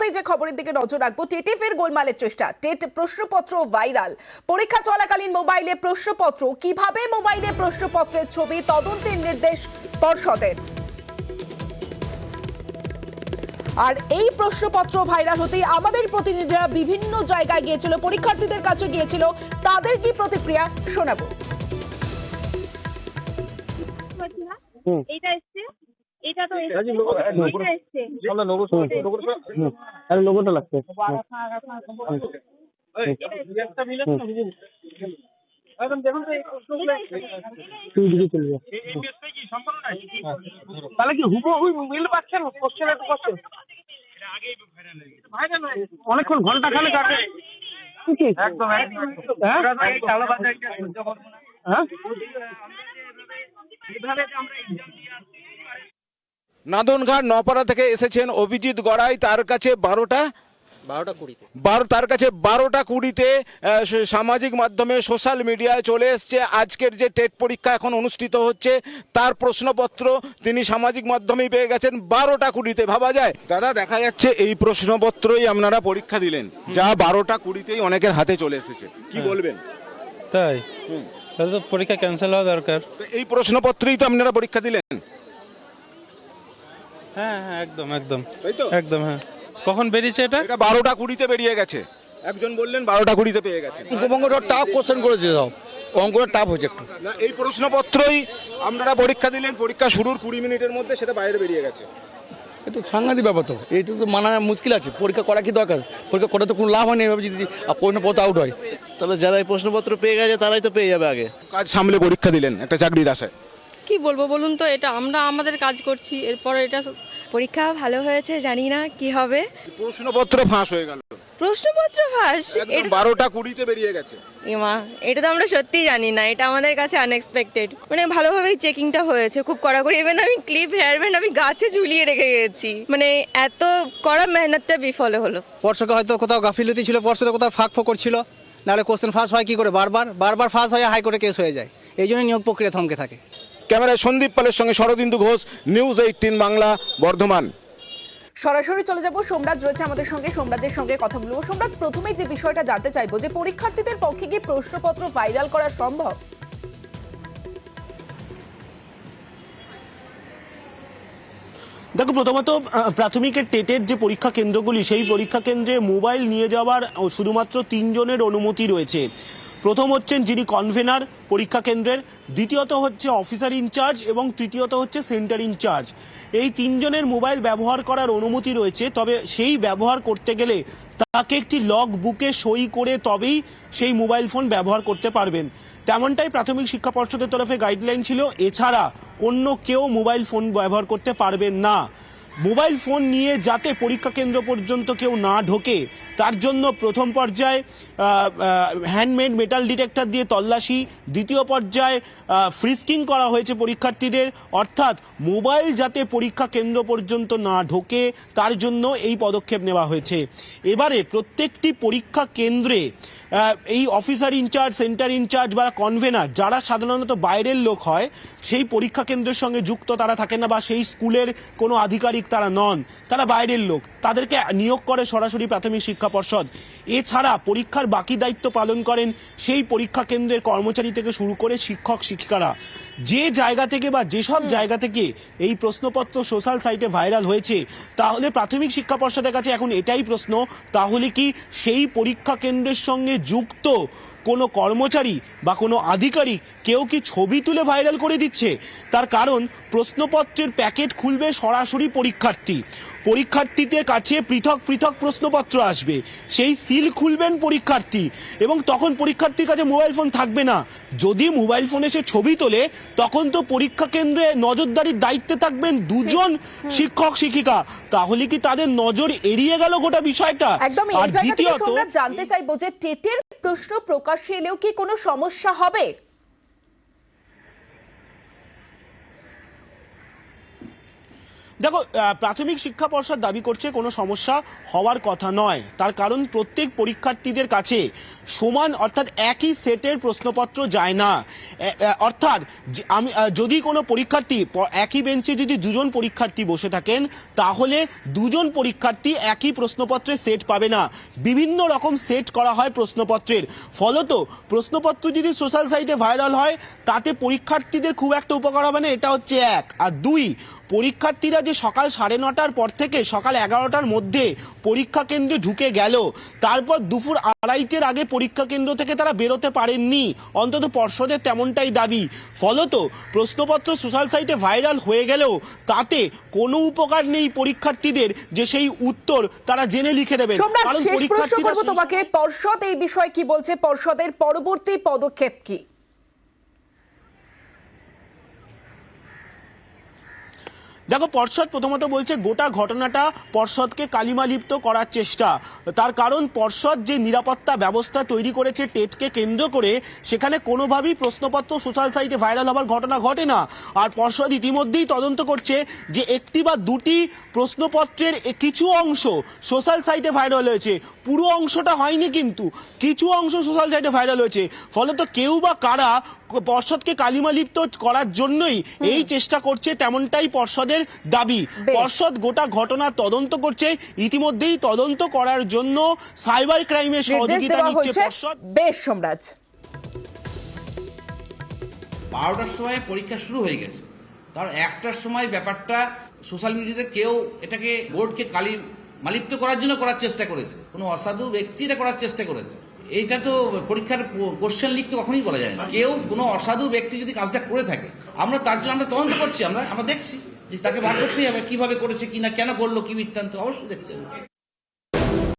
শুরুতেই যে খবরের দিকে নজর রাখবো, টেটে ফের গোলমালের চেষ্টা। টেট প্রশ্নপত্র ভাইরাল। পরীক্ষা চলাকালীন মোবাইলে প্রশ্নপত্র, কিভাবে মোবাইলে প্রশ্নপত্রের ছবি, তদন্তের নির্দেশ পর্ষদের। আর এই প্রশ্নপত্র ভাইরাল হতেই আমাদের প্রতিনিধিরা বিভিন্ন জায়গায় গিয়েছিল, পরীক্ষার্থীদের কাছে গিয়েছিল, তাদের কি প্রতিক্রিয়া শোনাবো। এটা এসছে, এটা তো এসছে, আমরা আরে লোগোটা লাগছে। তাহলে কি হুবহু মিল পাচ্ছেন? কোশ্চেন টু কোশ্চেন অনেকক্ষণ ঘন্টা খানেক আগে একদম নাদনঘাট নপাড়া থেকে এসেছেন অভিজিৎ গড়াই। তার কাছে 12টা 20 সামাজিক মাধ্যমে সোশ্যাল মিডিয়ায় চলে এসছে আজকের যে টেট পরীক্ষা এখন অনুষ্ঠিত হচ্ছে তার প্রশ্নপত্র তিনি সামাজিক মাধ্যমেই পেয়ে গেছেন 12টা 20। ভাবা যায় দাদা, দেখা যাচ্ছে এই প্রশ্নপত্রই আপনারা পরীক্ষা দিলেন, যা 12টা 20 অনেকের হাতে চলে এসেছে, কি বলবেন? তাই তাহলে তো পরীক্ষা ক্যান্সেল হওয়া দরকার। তো এই প্রশ্নপত্রেই তো আপনারা পরীক্ষা দিলেন? হ্যাঁ হ্যাঁ, একদম একদম তাই তো? একদম। হ্যাঁ, কখন বেরিয়েছে এটা? 12টা 20 বেরিয়ে গেছে। একজন বললেন 12টা 20 পেয়ে গেছে। অঙ্কটা টাফ কোশ্চেন করেছে, দাও অঙ্কটা টাফ হয়েছে একটু। না, এই প্রশ্নপত্রই আপনারা পরীক্ষা দিলেন, পরীক্ষা শুরুর 20 মিনিটের মধ্যে সেটা বাইরে বেরিয়ে গেছে। একটু সাংঘাতিক ব্যাপার তো, এইটা তো মানা মুশকিল আছে। পরীক্ষা করা কি দরকার? পরীক্ষা করে তো কোনো লাভ হয়নি এভাবে যদি প্রশ্নপত্র আউট হয়। তাহলে যারা এই প্রশ্নপত্র পেয়ে গেছে তারাই তো পেয়ে যাবে আগে। কাজ সামলে পরীক্ষা দিলেন একটা চাকরির আশায়। কি বলবো বলুন তো, এটা আমরা আমাদের কাজ করছি, এরপরে এটা পরীক্ষা ভালো হয়েছে, জানি না কি হবে। প্রশ্নপত্র ফাঁস হয়ে গেল, প্রশ্নপত্র ফাঁস, একদম 12টা 20 বেরিয়ে গেছে। এমা, এটা তো আমরা সত্যিই জানি না, এটা আমাদের কাছে আনএক্সপেক্টেড। মানে ভালোভাবেই চেকিংটা হয়েছে, খুব কড়াকড়ি। ইভেন আমি ক্লিপ হেয়ার ব্যান্ড আমি গাছে ঝুলিয়ে রেখে গেছি, মানে এত কড়া মেহনতটা বিফলে হলো। পর্ষকে হয়তো কোথাও গাফিলতি ছিল, পর্ষদে কোথাও ফাঁক ফোকর ছিল, নাহলে কোশ্চেন ফাঁস হয় কি করে? বারবার ফাঁস হয়ে হাইকোর্টে কেস হয়ে যায়, এই জন্য নিয়োগ প্রক্রিয়া থমকে থাকে। ক্যামেরায় সন্দীপ পালের সঙ্গে শরদিন্দু ঘোষ, নিউজ 18 বাংলা, বর্ধমান। সরাসরি চলে যাব, সোমরাজ রয়েছে আমাদের সঙ্গে, সোমরাজের সঙ্গে কথা বলবো। সোমরাজ, প্রথমেই যে বিষয়টা জানতে চাইবো যে পরীক্ষার্থীদের পক্ষে কি প্রশ্নপত্র ভাইরাল করা সম্ভব? দেখো, প্রথমত প্রাথমিকের টেটের যে পরীক্ষা কেন্দ্রগুলি, সেই পরীক্ষা কেন্দ্রে মোবাইল নিয়ে যাওয়ার শুধুমাত্র 3 জনের অনুমতি রয়েছে। প্রথম হচ্ছেন যিনি কনভেনার পরীক্ষা কেন্দ্রের, দ্বিতীয়ত হচ্ছে অফিসার ইনচার্জ এবং তৃতীয়ত হচ্ছে সেন্টার ইনচার্জ। এই 3 জনের মোবাইল ব্যবহার করার অনুমতি রয়েছে। তবে সেই ব্যবহার করতে গেলে তাকে একটি লগ বুকে সই করে তবেই সেই মোবাইল ফোন ব্যবহার করতে পারবেন, তেমনটাই প্রাথমিক শিক্ষা পর্ষদের তরফে গাইডলাইন ছিল। এছাড়া অন্য কেউ মোবাইল ফোন ব্যবহার করতে পারবেন না। মোবাইল ফোন নিয়ে যাতে পরীক্ষা কেন্দ্র পর্যন্ত কেউ না ঢোকে তার জন্য প্রথম পর্যায়ে হ্যান্ডমেড মেটাল ডিটেক্টর দিয়ে তল্লাশি, দ্বিতীয় পর্যায়ে ফ্রিস্কিং করা হয়েছে পরীক্ষার্থীদের, অর্থাৎ মোবাইল যাতে পরীক্ষা কেন্দ্র পর্যন্ত না ঢোকে তার জন্য এই পদক্ষেপ নেওয়া হয়েছে। এবারে প্রত্যেকটি পরীক্ষা কেন্দ্রে এই অফিসার ইনচার্জ, সেন্টার ইনচার্জ বা কনভেনার যারা সাধারণত বাইরের লোক হয়, সেই পরীক্ষা কেন্দ্রের সঙ্গে যুক্ত তারা থাকেন না, বা সেই স্কুলের কোনো আধিকারিক তারা নন, তারা বাইরের লোক, তাদেরকে নিয়োগ করে সরাসরি প্রাথমিক শিক্ষা পর্ষদ। এছাড়া পরীক্ষার বাকি দায়িত্ব পালন করেন সেই পরীক্ষা কেন্দ্রের কর্মচারী থেকে শুরু করে শিক্ষক শিক্ষিকারা। যে জায়গা থেকে বা যেসব জায়গা থেকে এই প্রশ্নপত্র সোশ্যাল সাইটে ভাইরাল হয়েছে, তাহলে প্রাথমিক শিক্ষা পর্ষদের কাছে এখন এটাই প্রশ্ন, তাহলে কি সেই পরীক্ষা কেন্দ্রের সঙ্গে যুক্ত কোনো কর্মচারী বা কোনো আধিকারিক কেউ কি ছবি তুলে ভাইরাল করে দিচ্ছে? তার কারণ প্রশ্নপত্রের প্যাকেট খুলবে সরাসরি পরীক্ষার্থীদের কাছে পৃথক পৃথক প্রশ্নপত্র আসবে, সেই সিল খুলবেন পরীক্ষার্থী, এবং তখন পরীক্ষার্থীর কাছে মোবাইল ফোন থাকবে না। যদি মোবাইল ফোনে সে ছবি তোলে তখন তো পরীক্ষা কেন্দ্রে নজরদারির দায়িত্বে থাকবেন 2 জন শিক্ষক শিক্ষিকা, তাহলে কি তাদের নজর এড়িয়ে গেল গোটা বিষয়টা? একদমই। এই জায়গা থেকে আমরা জানতে চাইবো যে টেটের প্রশ্ন প্রকাশ্যে এলেও কি কোনো সমস্যা হবে? দেখো, প্রাথমিক শিক্ষা পর্ষদ দাবি করছে কোনো সমস্যা হওয়ার কথা নয়। তার কারণ প্রত্যেক পরীক্ষার্থীদের কাছে সমান অর্থাৎ একই সেটের প্রশ্নপত্র যায় না। অর্থাৎ যদি কোনো পরীক্ষার্থী একই বেঞ্চে যদি দুজন পরীক্ষার্থী বসে থাকেন তাহলে দুজন পরীক্ষার্থী একই প্রশ্নপত্রে সেট পাবে না, বিভিন্ন রকম সেট করা হয় প্রশ্নপত্রের। ফলত প্রশ্নপত্র যদি সোশ্যাল সাইটে ভাইরাল হয় তাতে পরীক্ষার্থীদের খুব একটা উপকার হবে না, এটা হচ্ছে এক। আর দুই, পরীক্ষার্থীরা যে সকাল 9:30টার পর থেকে সকাল 11টার মধ্যে পরীক্ষা কেন্দ্রে ঢুকে গেল, তারপর দুপুর 2:30টার আগে পরীক্ষা কেন্দ্র থেকে তারা বেরোতে পারেননি, অন্তত পর্ষদের তেমনটাই দাবি। ফলত প্রশ্নপত্র সোশ্যাল সাইটে ভাইরাল হয়ে গেলেও তাতে কোনো উপকার নেই পরীক্ষার্থীদের যে সেই উত্তর তারা জেনে লিখে দেবেন। সম্রাট, কারণ শেষ প্রশ্ন পরীক্ষার্থীরা করব তোমাকে, পর্ষদ এই বিষয়ে কি বলছে, পর্ষদের পরবর্তী পদক্ষেপ কি? দেখো, পর্ষদ প্রথমত বলছে গোটা ঘটনাটা পর্ষদকে কালিমালিপ্ত করার চেষ্টা। তার কারণ পর্ষদ যে নিরাপত্তা ব্যবস্থা তৈরি করেছে টেটকে কেন্দ্র করে, সেখানে কোনোভাবেই প্রশ্নপত্র সোশ্যাল সাইটে ভাইরাল হওয়ার ঘটনা ঘটে না। আর পর্ষদ ইতিমধ্যেই তদন্ত করছে যে একটি বা দুটি প্রশ্নপত্রের কিছু অংশ সোশ্যাল সাইটে ভাইরাল হয়েছে, পুরো অংশটা হয়নি, কিন্তু কিছু অংশ সোশ্যাল সাইটে ভাইরাল হয়েছে। ফলত কেউ বা কারা পর্ষদকে কালিমালিপ্ত করার জন্যই এই চেষ্টা করছে, তেমনটাই পর্ষদের দাবি। পর্ষদ গোটা ঘটনা তদন্ত করছে, ইতিমধ্যেই তদন্ত করার জন্য সাইবার ক্রাইমের সহযোগিতা নিচ্ছে পর্ষদ। বেশ সম্রাট, 12টার সময় পরীক্ষা শুরু হয়ে গেছে, তার 1টার সময় ব্যাপারটা সোশ্যাল মিডিয়াতে কেউ এটাকে বোর্ডকে মালিপ্ত করার জন্য করার চেষ্টা করেছে, কোনো অসাধু ব্যক্তি এটা করার চেষ্টা করেছে। এইটা তো পরীক্ষার কোশ্চেন লিক তো কখনোই বলা যায় না। কেউ কোনো অসাধু ব্যক্তি যদি কাজটা করে থাকে, আমরা তার জন্য আমরা তদন্ত করছি, আমরা দেখছি যে তাকে বার করতেই হবে, কিভাবে করেছে কিনা, কেন করলো, কি বৃত্তান্ত, অবশ্যই দেখছি।